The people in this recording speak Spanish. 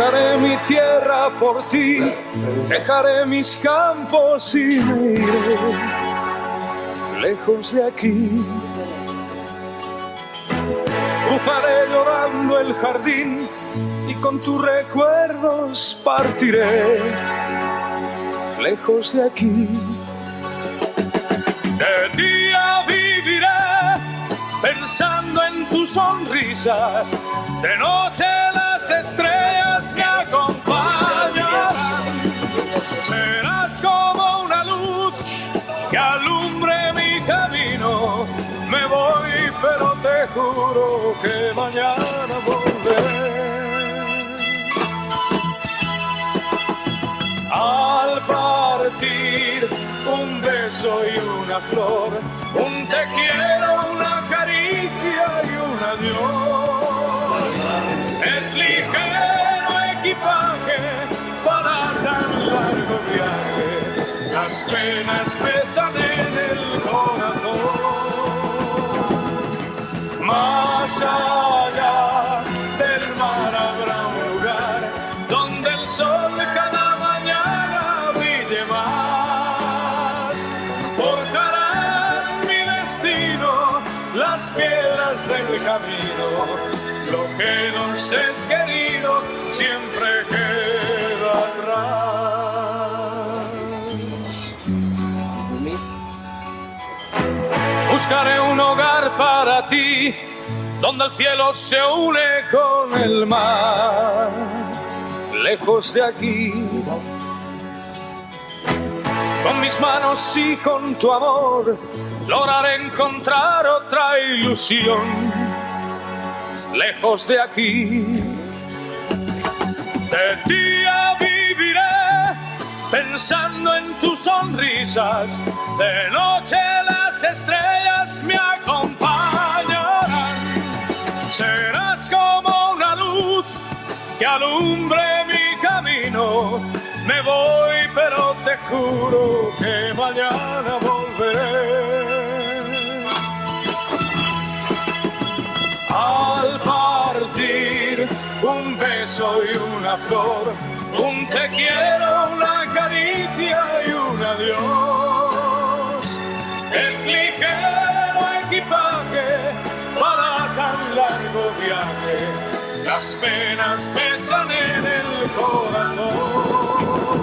Dejaré mi tierra por ti, dejaré mis campos y me iré lejos de aquí. Cruzaré llorando el jardín y con tus recuerdos partiré lejos de aquí. De día viviré pensando en tus sonrisas, de noche las estrellas me acompañan. Serás como una luz que alumbre mi camino. Me voy, pero te juro que mañana volveré. Al partir, un beso y una flor, un te quiero, una caricia y un adiós. Es ligero equipaje para tan largo viaje, las penas pesan en el corazón. Más allá del mar habrá un lugar donde el sol cada mañana brille más. Forjarán mi destino las piedras del camino. Lo que nos es querido siempre queda atrás. Buscaré un hogar para ti, donde el cielo se une con el mar, lejos de aquí. Con mis manos y con tu amor lograré encontrar otra ilusión, lejos de aquí. De día viviré pensando en tus sonrisas, de noche las estrellas me acompañarán. Serás como una luz que alumbre mi camino. Me voy, pero te juro que mañana volveré. Al partir, un beso y una flor, un te quiero, una caricia y un adiós. Es ligero equipaje para tan largo viaje, las penas pesan en el corazón.